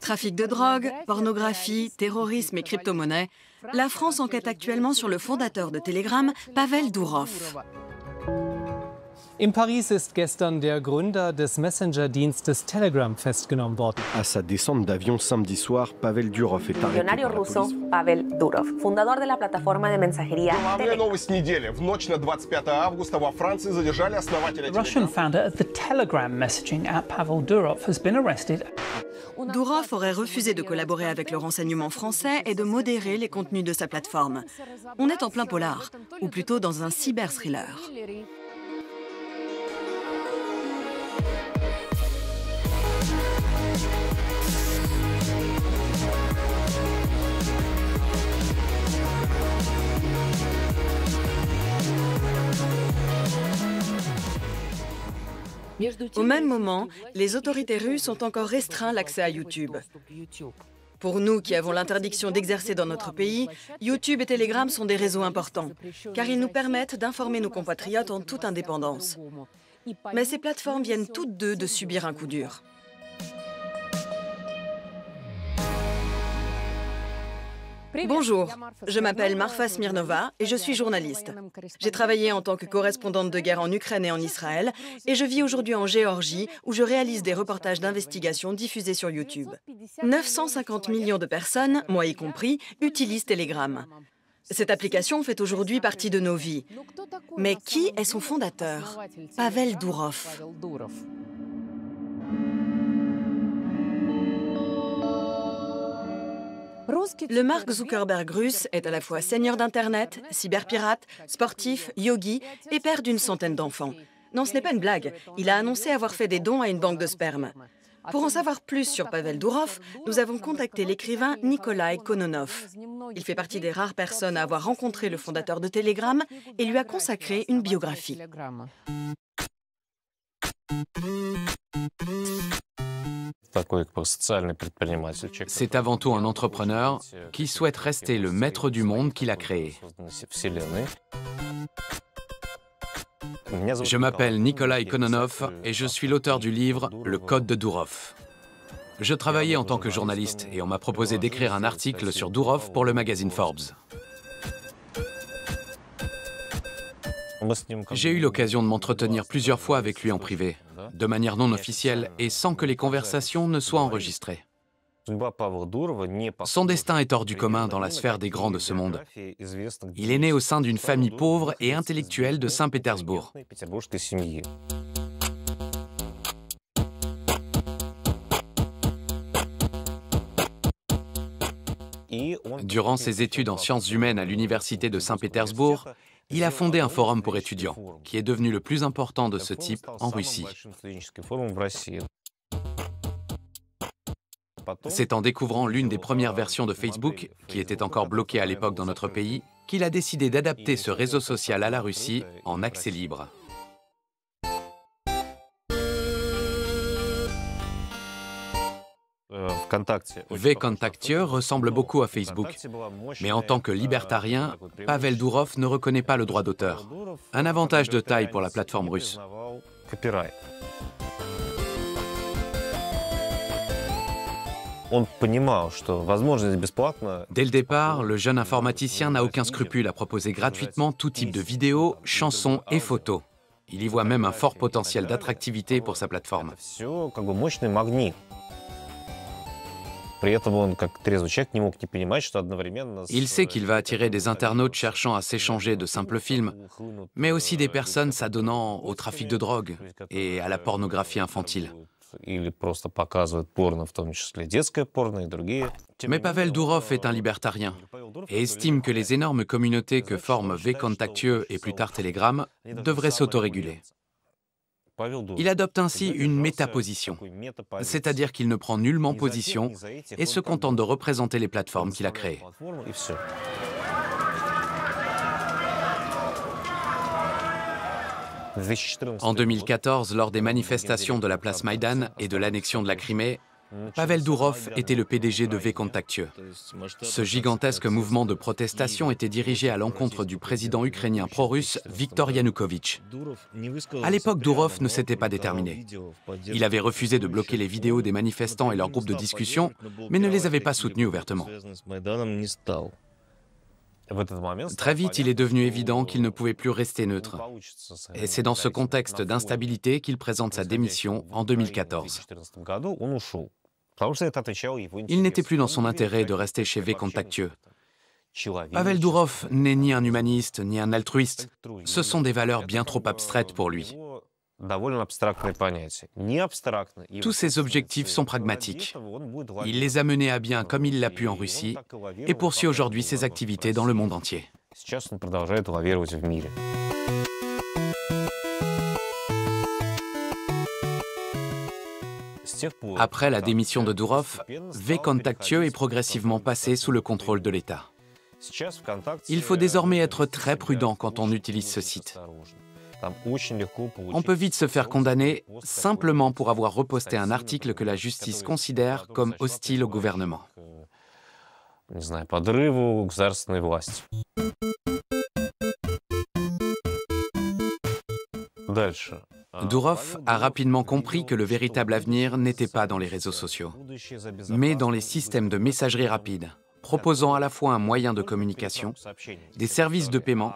Trafic de drogue, pornographie, terrorisme et crypto-monnaie, la France enquête actuellement sur le fondateur de Telegram, Pavel Durov. In Paris ist gestern der Gründer des Messenger-Dienstes Telegram festgenommen worden. À sa descente d'avion samedi soir, Pavel Durov est arrêté par la police. Pavel Durov, fundador de la plataforma de mensajería Telegram. Новость недели. В ночь на 25 августа во Франции задержали основателя The Russian founder of the Telegram messaging app, Pavel Durov, has been arrested. Durov aurait refusé de collaborer avec le renseignement français et de modérer les contenus de sa plateforme. On est en plein polar, ou plutôt dans un cyber-thriller. Au même moment, les autorités russes ont encore restreint l'accès à YouTube. Pour nous qui avons l'interdiction d'exercer dans notre pays, YouTube et Telegram sont des réseaux importants, car ils nous permettent d'informer nos compatriotes en toute indépendance. Mais ces plateformes viennent toutes deux de subir un coup dur. Bonjour, je m'appelle Marfa Smirnova et je suis journaliste. J'ai travaillé en tant que correspondante de guerre en Ukraine et en Israël et je vis aujourd'hui en Géorgie où je réalise des reportages d'investigation diffusés sur YouTube. 950 millions de personnes, moi y compris, utilisent Telegram. Cette application fait aujourd'hui partie de nos vies. Mais qui est son fondateur? Pavel Durov. Le Mark Zuckerberg russe est à la fois seigneur d'Internet, cyberpirate, sportif, yogi et père d'une centaine d'enfants. Non, ce n'est pas une blague. Il a annoncé avoir fait des dons à une banque de sperme. Pour en savoir plus sur Pavel Durov, nous avons contacté l'écrivain Nikolai Kononov. Il fait partie des rares personnes à avoir rencontré le fondateur de Telegram et lui a consacré une biographie. C'est avant tout un entrepreneur qui souhaite rester le maître du monde qu'il a créé. Je m'appelle Nikolai Kononov et je suis l'auteur du livre « Le Code de Durov ». Je travaillais en tant que journaliste et on m'a proposé d'écrire un article sur Durov pour le magazine Forbes. J'ai eu l'occasion de m'entretenir plusieurs fois avec lui en privé, de manière non officielle et sans que les conversations ne soient enregistrées. Son destin est hors du commun dans la sphère des grands de ce monde. Il est né au sein d'une famille pauvre et intellectuelle de Saint-Pétersbourg. Durant ses études en sciences humaines à l'université de Saint-Pétersbourg, il a fondé un forum pour étudiants, qui est devenu le plus important de ce type en Russie. C'est en découvrant l'une des premières versions de Facebook, qui était encore bloquée à l'époque dans notre pays, qu'il a décidé d'adapter ce réseau social à la Russie en accès libre. VKontakte ressemble beaucoup à Facebook, mais en tant que libertarien, Pavel Durov ne reconnaît pas le droit d'auteur. Un avantage de taille pour la plateforme russe. Dès le départ, le jeune informaticien n'a aucun scrupule à proposer gratuitement tout type de vidéos, chansons et photos. Il y voit même un fort potentiel d'attractivité pour sa plateforme. Il sait qu'il va attirer des internautes cherchant à s'échanger de simples films, mais aussi des personnes s'adonnant au trafic de drogue et à la pornographie infantile. Mais Pavel Durov est un libertarien et estime que les énormes communautés que forment VKontakte et plus tard Telegram devraient s'autoréguler. Il adopte ainsi une métaposition, c'est-à-dire qu'il ne prend nullement position et se contente de représenter les plateformes qu'il a créées. En 2014, lors des manifestations de la place Maïdan et de l'annexion de la Crimée, Pavel Durov était le PDG de VKontakte. Ce gigantesque mouvement de protestation était dirigé à l'encontre du président ukrainien pro-russe Viktor Yanukovych. À l'époque, Durov ne s'était pas déterminé. Il avait refusé de bloquer les vidéos des manifestants et leurs groupes de discussion, mais ne les avait pas soutenus ouvertement. Très vite, il est devenu évident qu'il ne pouvait plus rester neutre. Et c'est dans ce contexte d'instabilité qu'il présente sa démission en 2014. Il n'était plus dans son intérêt de rester chez VKontakte. Pavel Durov n'est ni un humaniste, ni un altruiste. Ce sont des valeurs bien trop abstraites pour lui. Tous ses objectifs sont pragmatiques. Il les a menés à bien comme il l'a pu en Russie et poursuit aujourd'hui ses activités dans le monde entier. Après la démission de Durov, VKontakte est progressivement passé sous le contrôle de l'État. Il faut désormais être très prudent quand on utilise ce site. On peut vite se faire condamner simplement pour avoir reposté un article que la justice considère comme hostile au gouvernement. Durov a rapidement compris que le véritable avenir n'était pas dans les réseaux sociaux, mais dans les systèmes de messagerie rapide, proposant à la fois un moyen de communication, des services de paiement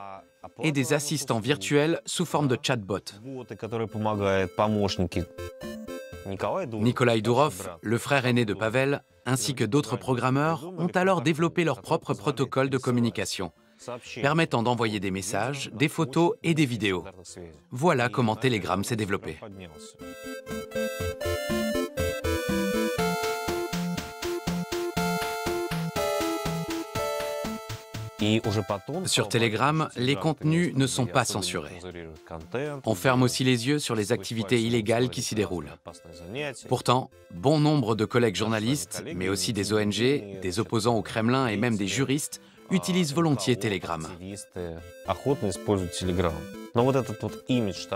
et des assistants virtuels sous forme de chatbot. Nikolai Durov, le frère aîné de Pavel, ainsi que d'autres programmeurs ont alors développé leur propre protocole de communication, permettant d'envoyer des messages, des photos et des vidéos. Voilà comment Telegram s'est développé. Sur Telegram, les contenus ne sont pas censurés. On ferme aussi les yeux sur les activités illégales qui s'y déroulent. Pourtant, bon nombre de collègues journalistes, mais aussi des ONG, des opposants au Kremlin et même des juristes, utilisent volontiers Telegram.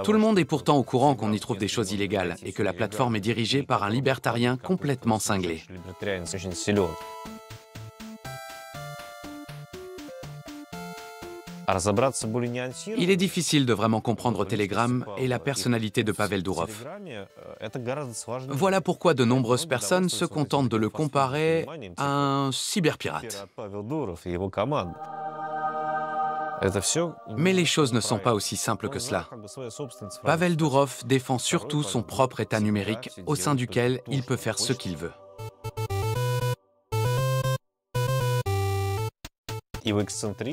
Tout le monde est pourtant au courant qu'on y trouve des choses illégales et que la plateforme est dirigée par un libertarien complètement cinglé. Il est difficile de vraiment comprendre Telegram et la personnalité de Pavel Durov. Voilà pourquoi de nombreuses personnes se contentent de le comparer à un cyberpirate. Mais les choses ne sont pas aussi simples que cela. Pavel Durov défend surtout son propre état numérique au sein duquel il peut faire ce qu'il veut.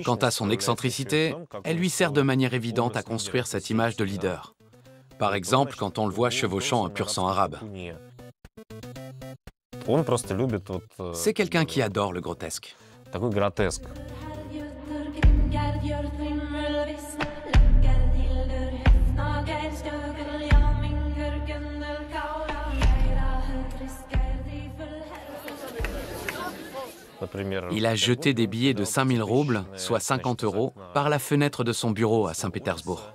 Quant à son excentricité, elle lui sert de manière évidente à construire cette image de leader. Par exemple, quand on le voit chevauchant un pur sang arabe. C'est quelqu'un qui adore le grotesque. Il a jeté des billets de 5000 roubles, soit 50 €, par la fenêtre de son bureau à Saint-Pétersbourg.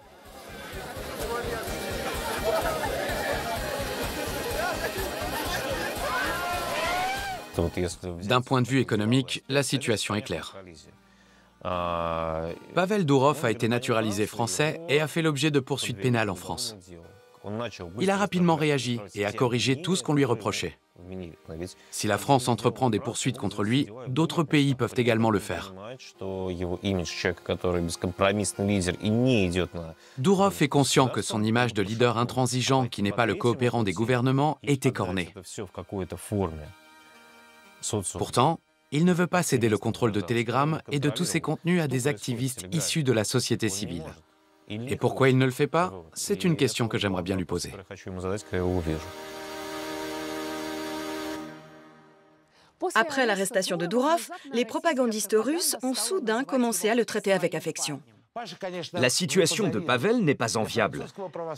D'un point de vue économique, la situation est claire. Pavel Durov a été naturalisé français et a fait l'objet de poursuites pénales en France. Il a rapidement réagi et a corrigé tout ce qu'on lui reprochait. Si la France entreprend des poursuites contre lui, d'autres pays peuvent également le faire. Durov est conscient que son image de leader intransigeant qui n'est pas le coopérant des gouvernements est écornée. Pourtant, il ne veut pas céder le contrôle de Telegram et de tous ses contenus à des activistes issus de la société civile. Et pourquoi il ne le fait pas? C'est une question que j'aimerais bien lui poser. Après l'arrestation de Durov, les propagandistes russes ont soudain commencé à le traiter avec affection. La situation de Pavel n'est pas enviable.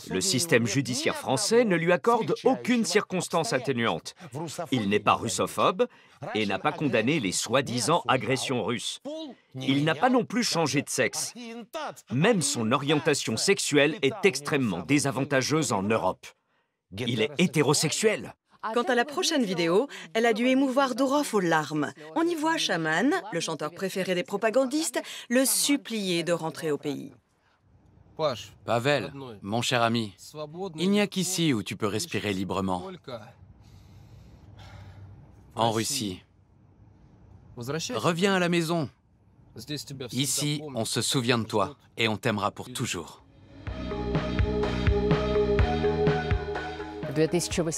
Le système judiciaire français ne lui accorde aucune circonstance atténuante. Il n'est pas russophobe et n'a pas condamné les soi-disant agressions russes. Il n'a pas non plus changé de sexe. Même son orientation sexuelle est extrêmement désavantageuse en Europe. Il est hétérosexuel. Quant à la prochaine vidéo, elle a dû émouvoir Dourov aux larmes. On y voit Shaman, le chanteur préféré des propagandistes, le supplier de rentrer au pays. Pavel, mon cher ami, il n'y a qu'ici où tu peux respirer librement. En Russie. Reviens à la maison. Ici, on se souvient de toi et on t'aimera pour toujours.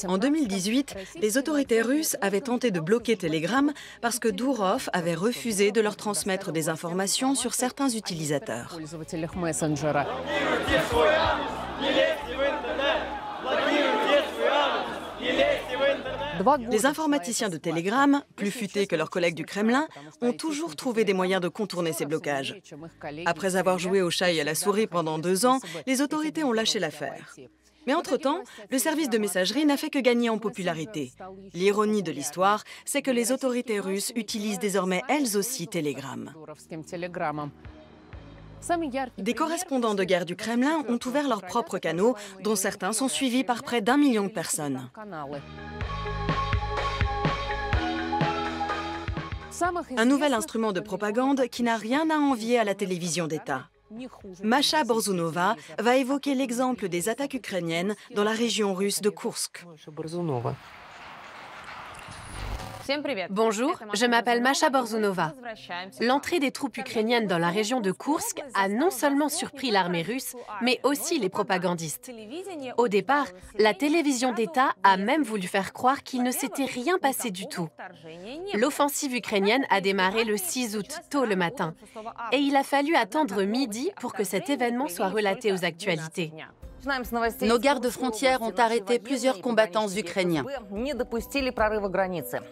En 2018, les autorités russes avaient tenté de bloquer Telegram parce que Dourov avait refusé de leur transmettre des informations sur certains utilisateurs. Les informaticiens de Telegram, plus futés que leurs collègues du Kremlin, ont toujours trouvé des moyens de contourner ces blocages. Après avoir joué au chat et à la souris pendant 2 ans, les autorités ont lâché l'affaire. Mais entre-temps, le service de messagerie n'a fait que gagner en popularité. L'ironie de l'histoire, c'est que les autorités russes utilisent désormais elles aussi Telegram. Des correspondants de guerre du Kremlin ont ouvert leurs propres canaux, dont certains sont suivis par près d'1 million de personnes. Un nouvel instrument de propagande qui n'a rien à envier à la télévision d'État. Masha Borzunova va évoquer l'exemple des attaques ukrainiennes dans la région russe de Koursk. Bonjour, je m'appelle Masha Borzunova. L'entrée des troupes ukrainiennes dans la région de Koursk a non seulement surpris l'armée russe, mais aussi les propagandistes. Au départ, la télévision d'État a même voulu faire croire qu'il ne s'était rien passé du tout. L'offensive ukrainienne a démarré le 6 août, tôt le matin, et il a fallu attendre midi pour que cet événement soit relaté aux actualités. Nos gardes-frontières ont arrêté plusieurs combattants ukrainiens.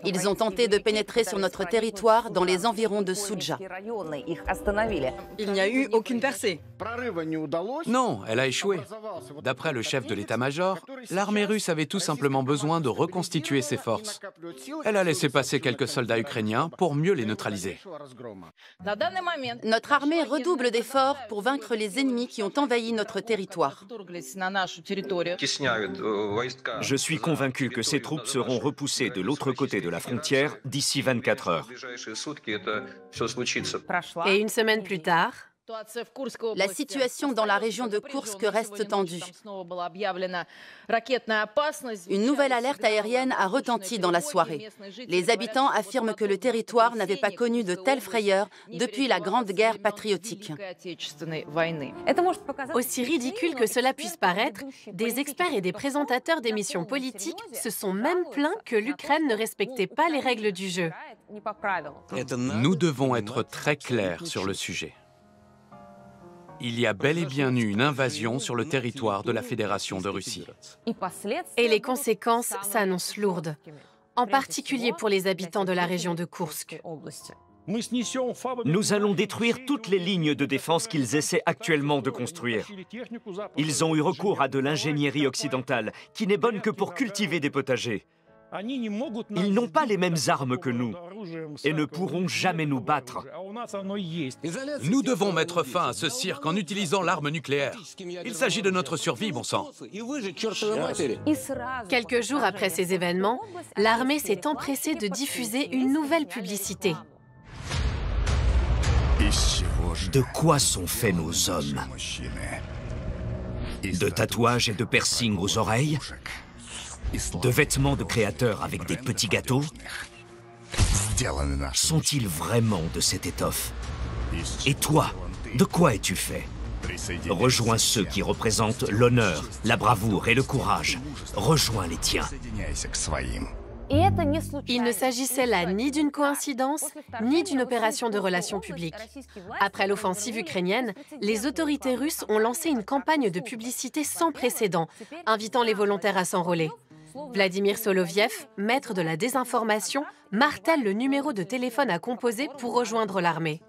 Ils ont tenté de pénétrer sur notre territoire dans les environs de Soudja. Il n'y a eu aucune percée. Non, elle a échoué. D'après le chef de l'état-major, l'armée russe avait tout simplement besoin de reconstituer ses forces. Elle a laissé passer quelques soldats ukrainiens pour mieux les neutraliser. Notre armée redouble d'efforts pour vaincre les ennemis qui ont envahi notre territoire. Je suis convaincu que ces troupes seront repoussées de l'autre côté de la frontière d'ici 24 heures. Et une semaine plus tard, la situation dans la région de Koursk reste tendue. Une nouvelle alerte aérienne a retenti dans la soirée. Les habitants affirment que le territoire n'avait pas connu de telles frayeurs depuis la Grande Guerre patriotique. aussi ridicule que cela puisse paraître, des experts et des présentateurs d'émissions politiques se sont même plaints que l'Ukraine ne respectait pas les règles du jeu. Nous devons être très clairs sur le sujet. Il y a bel et bien eu une invasion sur le territoire de la Fédération de Russie. Et les conséquences s'annoncent lourdes, en particulier pour les habitants de la région de Koursk. Nous allons détruire toutes les lignes de défense qu'ils essaient actuellement de construire. Ils ont eu recours à de l'ingénierie occidentale, qui n'est bonne que pour cultiver des potagers. Ils n'ont pas les mêmes armes que nous et ne pourront jamais nous battre. Nous devons mettre fin à ce cirque en utilisant l'arme nucléaire. Il s'agit de notre survie, bon sang. Quelques jours après ces événements, l'armée s'est empressée de diffuser une nouvelle publicité. De quoi sont faits nos hommes? De tatouages et de piercings aux oreilles? De vêtements de créateurs avec des petits gâteaux? Sont-ils vraiment de cette étoffe? Et toi, de quoi es-tu fait? Rejoins ceux qui représentent l'honneur, la bravoure et le courage. Rejoins les tiens. Il ne s'agissait là ni d'une coïncidence, ni d'une opération de relations publiques. Après l'offensive ukrainienne, les autorités russes ont lancé une campagne de publicité sans précédent, invitant les volontaires à s'enrôler. Vladimir Soloviev, maître de la désinformation, martèle le numéro de téléphone à composer pour rejoindre l'armée.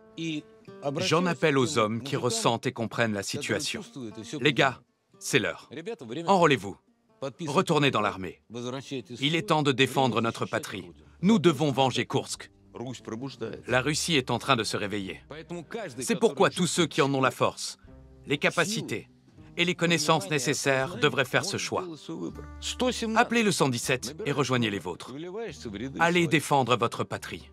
J'en appelle aux hommes qui ressentent et comprennent la situation. Les gars, c'est l'heure. Enrôlez-vous. Retournez dans l'armée. Il est temps de défendre notre patrie. Nous devons venger Koursk. La Russie est en train de se réveiller. C'est pourquoi tous ceux qui en ont la force, les capacités, et les connaissances nécessaires devraient faire ce choix. Appelez le 117 et rejoignez les vôtres. Allez défendre votre patrie.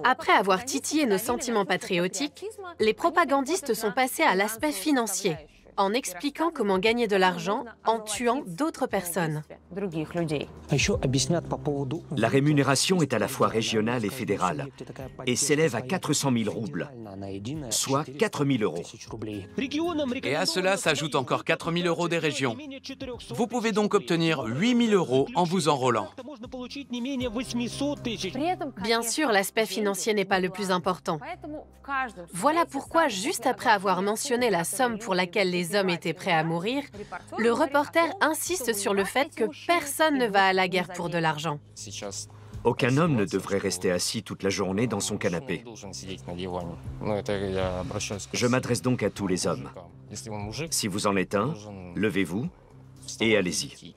Après avoir titillé nos sentiments patriotiques, les propagandistes sont passés à l'aspect financier, en expliquant comment gagner de l'argent en tuant d'autres personnes. La rémunération est à la fois régionale et fédérale et s'élève à 400 000 roubles, soit 4 000 euros. Et à cela s'ajoutent encore 4 000 euros des régions. Vous pouvez donc obtenir 8 000 euros en vous enrôlant. Bien sûr, l'aspect financier n'est pas le plus important. Voilà pourquoi, juste après avoir mentionné la somme pour laquelle les hommes étaient prêts à mourir, le reporter insiste sur le fait que personne ne va à la guerre pour de l'argent. Aucun homme ne devrait rester assis toute la journée dans son canapé. Je m'adresse donc à tous les hommes. Si vous en êtes un, levez-vous et allez-y.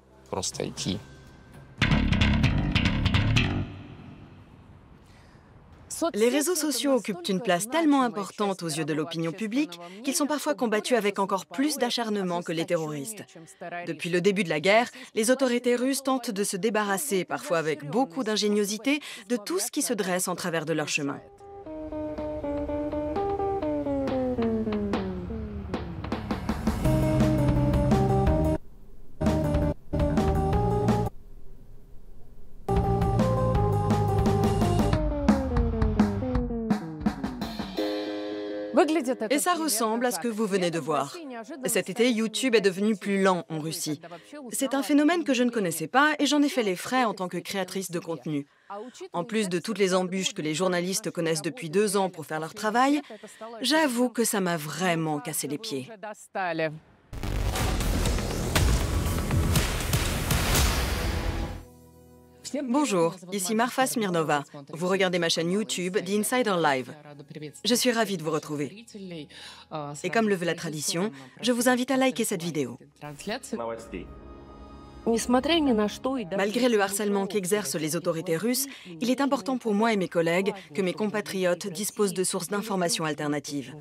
Les réseaux sociaux occupent une place tellement importante aux yeux de l'opinion publique qu'ils sont parfois combattus avec encore plus d'acharnement que les terroristes. Depuis le début de la guerre, les autorités russes tentent de se débarrasser, parfois avec beaucoup d'ingéniosité, de tout ce qui se dresse en travers de leur chemin. Et ça ressemble à ce que vous venez de voir. Cet été, YouTube est devenu plus lent en Russie. C'est un phénomène que je ne connaissais pas et j'en ai fait les frais en tant que créatrice de contenu. En plus de toutes les embûches que les journalistes connaissent depuis 2 ans pour faire leur travail, j'avoue que ça m'a vraiment cassé les pieds. Bonjour, ici Marfa Smirnova. Vous regardez ma chaîne YouTube The Insider Live. Je suis ravie de vous retrouver. Et comme le veut la tradition, je vous invite à liker cette vidéo. Malgré le harcèlement qu'exercent les autorités russes, il est important pour moi et mes collègues que mes compatriotes disposent de sources d'informations alternatives.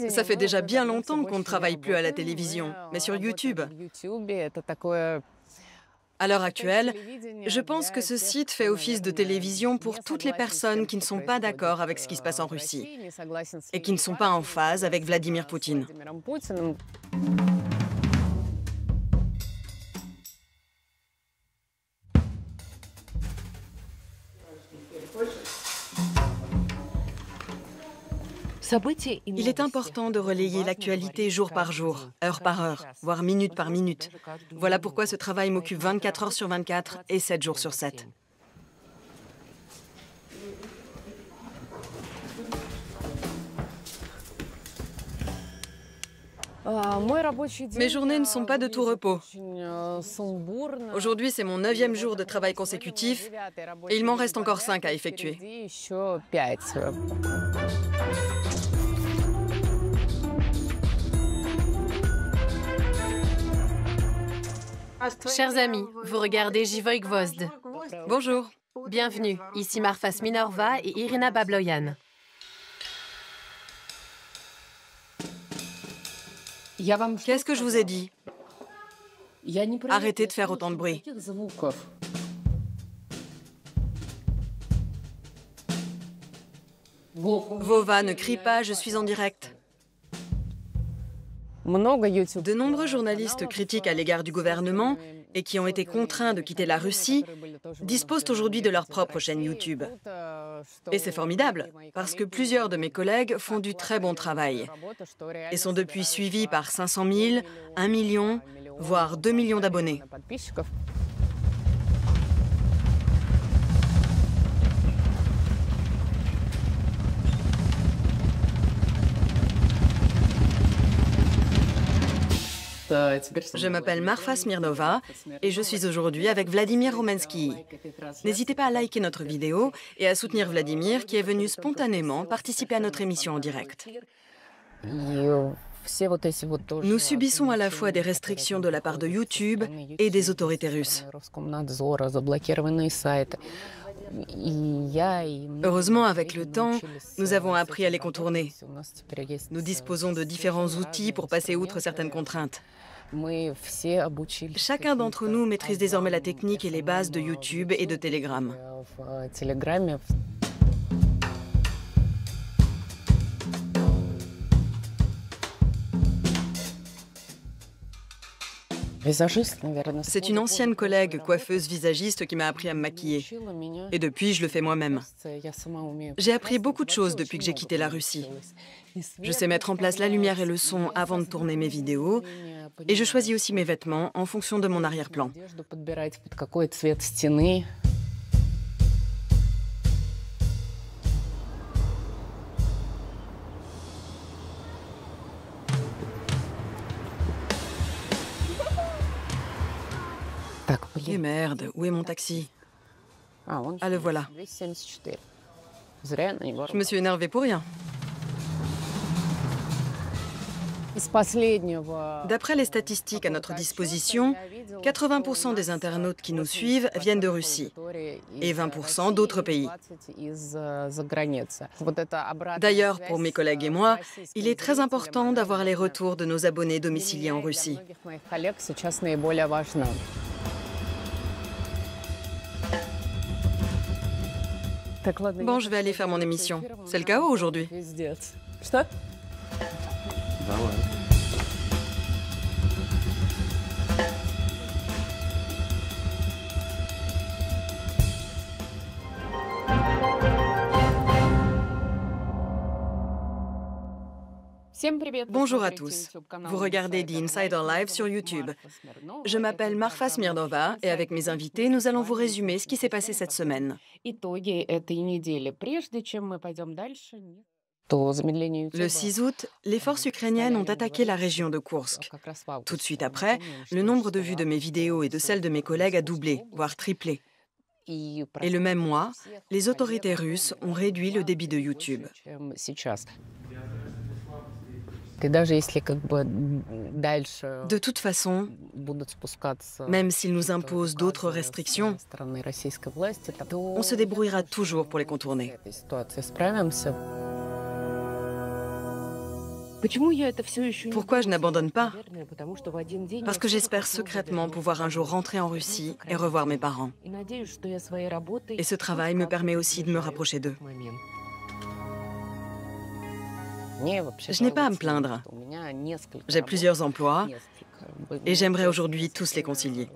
Ça fait déjà bien longtemps qu'on ne travaille plus à la télévision, mais sur YouTube. À l'heure actuelle, je pense que ce site fait office de télévision pour toutes les personnes qui ne sont pas d'accord avec ce qui se passe en Russie et qui ne sont pas en phase avec Vladimir Poutine. Il est important de relayer l'actualité jour par jour, heure par heure, voire minute par minute. Voilà pourquoi ce travail m'occupe 24 heures sur 24 et 7 jours sur 7. Mes journées ne sont pas de tout repos. Aujourd'hui, c'est mon 9e jour de travail consécutif et il m'en reste encore 5 à effectuer. Chers amis, vous regardez Живой Гвоздь. Bonjour. Bienvenue, ici Marfa Smirnova et Irina Babloyan. Qu'est-ce que je vous ai dit? Arrêtez de faire autant de bruit. Vova, ne crie pas, je suis en direct. De nombreux journalistes critiques à l'égard du gouvernement et qui ont été contraints de quitter la Russie disposent aujourd'hui de leur propre chaîne YouTube. Et c'est formidable, parce que plusieurs de mes collègues font du très bon travail et sont depuis suivis par 500 000, 1 million, voire 2 millions d'abonnés. Je m'appelle Marfa Smirnova et je suis aujourd'hui avec Vladimir Roumensky. N'hésitez pas à liker notre vidéo et à soutenir Vladimir qui est venu spontanément participer à notre émission en direct. Nous subissons à la fois des restrictions de la part de YouTube et des autorités russes. Heureusement, avec le temps, nous avons appris à les contourner. Nous disposons de différents outils pour passer outre certaines contraintes. Chacun d'entre nous maîtrise désormais la technique et les bases de YouTube et de Telegram. C'est une ancienne collègue coiffeuse visagiste qui m'a appris à me maquiller. Et depuis, je le fais moi-même. J'ai appris beaucoup de choses depuis que j'ai quitté la Russie. Je sais mettre en place la lumière et le son avant de tourner mes vidéos. Et je choisis aussi mes vêtements en fonction de mon arrière-plan. Et merde, où est mon taxi? Ah, le voilà. Je me suis énervée pour rien. D'après les statistiques à notre disposition, 80% des internautes qui nous suivent viennent de Russie et 20% d'autres pays. D'ailleurs, pour mes collègues et moi, il est très important d'avoir les retours de nos abonnés domiciliés en Russie. Bon, je vais aller faire mon émission. C'est le chaos aujourd'hui. Bonjour à tous. Vous regardez The Insider Live sur YouTube. Je m'appelle Marfa Smirnova et avec mes invités, nous allons vous résumer ce qui s'est passé cette semaine. Le 6 août, les forces ukrainiennes ont attaqué la région de Koursk. Tout de suite après, le nombre de vues de mes vidéos et de celles de mes collègues a doublé, voire triplé. Et le même mois, les autorités russes ont réduit le débit de YouTube. De toute façon, même s'ils nous imposent d'autres restrictions, on se débrouillera toujours pour les contourner. Pourquoi je n'abandonne pas? Parce que j'espère secrètement pouvoir un jour rentrer en Russie et revoir mes parents. Et ce travail me permet aussi de me rapprocher d'eux. Je n'ai pas à me plaindre. J'ai plusieurs emplois et j'aimerais aujourd'hui tous les concilier.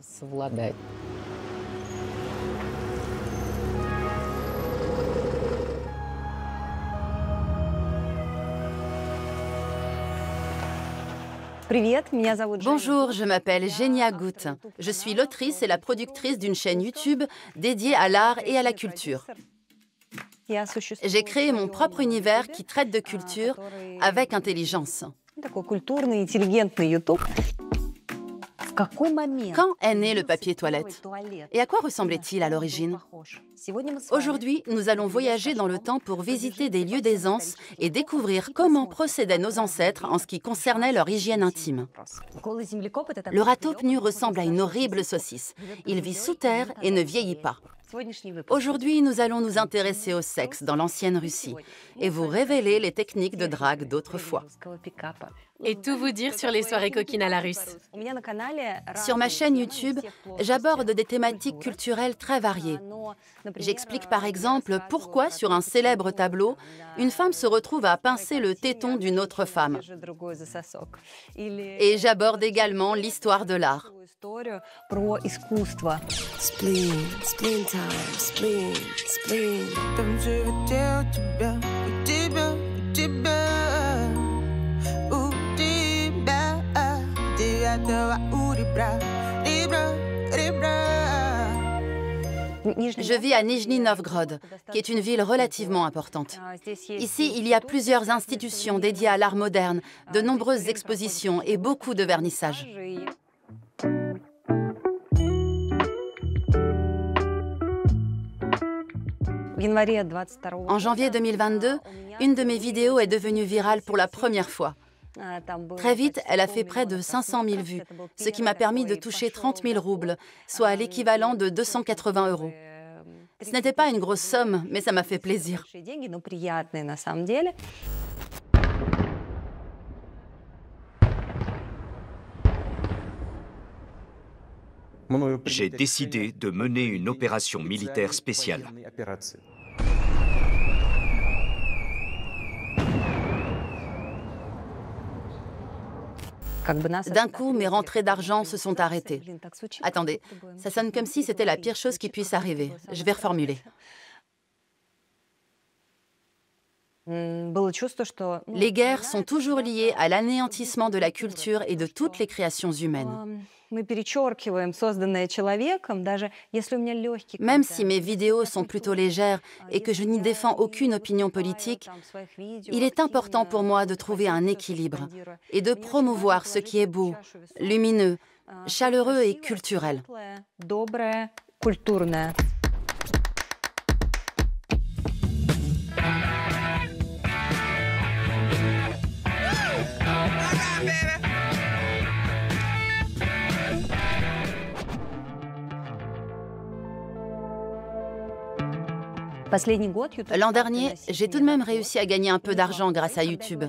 Bonjour, je m'appelle Genia Gut. Je suis l'autrice et la productrice d'une chaîne YouTube dédiée à l'art et à la culture. J'ai créé mon propre univers qui traite de culture avec intelligence. Quand est né le papier toilette? Et à quoi ressemblait-il à l'origine? Aujourd'hui, nous allons voyager dans le temps pour visiter des lieux d'aisance et découvrir comment procédaient nos ancêtres en ce qui concernait leur hygiène intime. Le ratopnu ressemble à une horrible saucisse. Il vit sous terre et ne vieillit pas. Aujourd'hui, nous allons nous intéresser au sexe dans l'ancienne Russie et vous révéler les techniques de drague d'autrefois. Et tout vous dire sur les soirées coquines à la russe. Sur ma chaîne YouTube, j'aborde des thématiques culturelles très variées. J'explique par exemple pourquoi, sur un célèbre tableau, une femme se retrouve à pincer le téton d'une autre femme. Et j'aborde également l'histoire de l'art. Je vis à Nijni Novgorod, qui est une ville relativement importante. Ici, il y a plusieurs institutions dédiées à l'art moderne, de nombreuses expositions et beaucoup de vernissages. En janvier 2022, une de mes vidéos est devenue virale pour la première fois. Très vite, elle a fait près de 500 000 vues, ce qui m'a permis de toucher 30 000 roubles, soit l'équivalent de 280 €. Ce n'était pas une grosse somme, mais ça m'a fait plaisir. J'ai décidé de mener une opération militaire spéciale. D'un coup, mes rentrées d'argent se sont arrêtées. Attendez, ça sonne comme si c'était la pire chose qui puisse arriver. Je vais reformuler. Les guerres sont toujours liées à l'anéantissement de la culture et de toutes les créations humaines. Même si mes vidéos sont plutôt légères et que je n'y défends aucune opinion politique, il est important pour moi de trouver un équilibre et de promouvoir ce qui est beau, lumineux, chaleureux et culturel. L'an dernier, j'ai tout de même réussi à gagner un peu d'argent grâce à YouTube.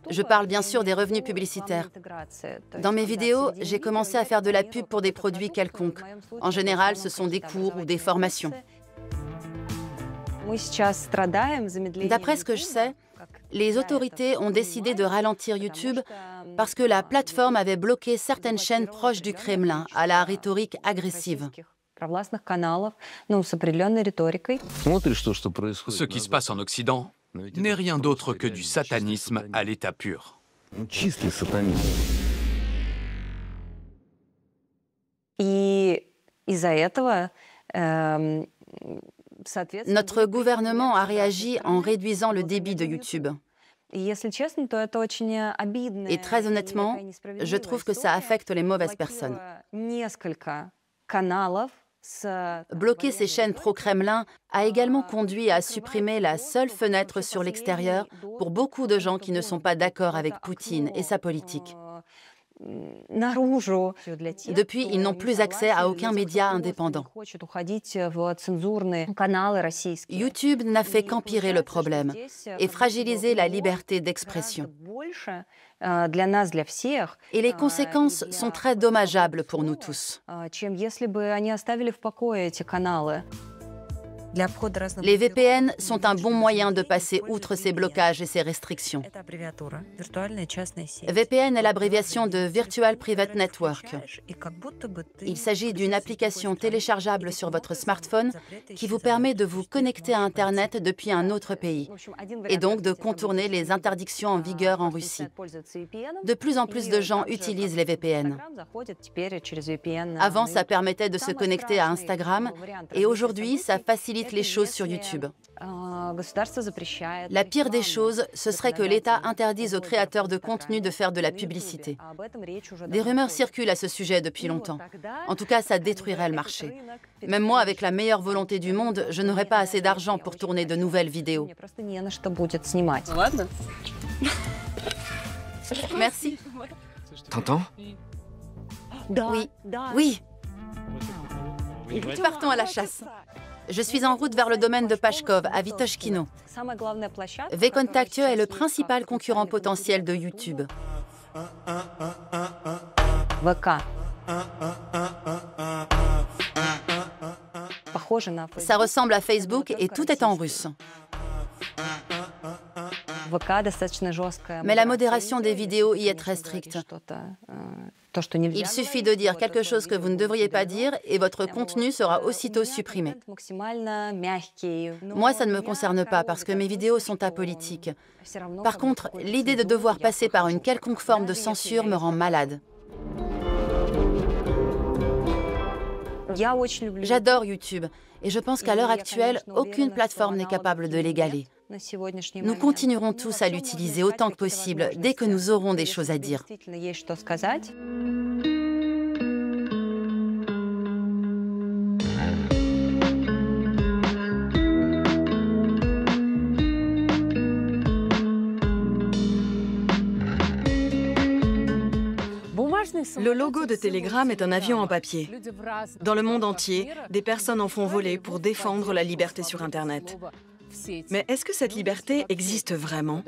Je parle bien sûr des revenus publicitaires. Dans mes vidéos, j'ai commencé à faire de la pub pour des produits quelconques. En général, ce sont des cours ou des formations. D'après ce que je sais, les autorités ont décidé de ralentir YouTube parce que la plateforme avait bloqué certaines chaînes proches du Kremlin à la rhétorique agressive. Ce qui se passe en Occident n'est rien d'autre que du satanisme à l'état pur. Notre gouvernement a réagi en réduisant le débit de YouTube. Et très honnêtement, je trouve que ça affecte les mauvaises personnes. Bloquer ces chaînes pro-Kremlin a également conduit à supprimer la seule fenêtre sur l'extérieur pour beaucoup de gens qui ne sont pas d'accord avec Poutine et sa politique. Depuis, ils n'ont plus accès à aucun média indépendant. YouTube n'a fait qu'empirer le problème et fragiliser la liberté d'expression. Et les conséquences sont très dommageables pour nous tous. Les VPN sont un bon moyen de passer outre ces blocages et ces restrictions. VPN est l'abréviation de Virtual Private Network. Il s'agit d'une application téléchargeable sur votre smartphone qui vous permet de vous connecter à Internet depuis un autre pays et donc de contourner les interdictions en vigueur en Russie. De plus en plus de gens utilisent les VPN. Avant, ça permettait de se connecter à Instagram et aujourd'hui, ça facilite les choses sur YouTube. La pire des choses, ce serait que l'État interdise aux créateurs de contenu de faire de la publicité. Des rumeurs circulent à ce sujet depuis longtemps. En tout cas, ça détruirait le marché. Même moi, avec la meilleure volonté du monde, je n'aurais pas assez d'argent pour tourner de nouvelles vidéos. Merci. T'entends? Oui, oui. Partons à la chasse. Je suis en route vers le domaine de Pashkov, à Vitoshkino. VKontakte est le principal concurrent potentiel de YouTube. Ça ressemble à Facebook et tout est en russe. Mais la modération des vidéos y est très stricte. Il suffit de dire quelque chose que vous ne devriez pas dire et votre contenu sera aussitôt supprimé. Moi, ça ne me concerne pas parce que mes vidéos sont apolitiques. Par contre, l'idée de devoir passer par une quelconque forme de censure me rend malade. J'adore YouTube et je pense qu'à l'heure actuelle, aucune plateforme n'est capable de l'égaler. Nous continuerons tous à l'utiliser autant que possible dès que nous aurons des choses à dire. Le logo de Telegram est un avion en papier. Dans le monde entier, des personnes en font voler pour défendre la liberté sur Internet. Mais est-ce que cette liberté existe vraiment ?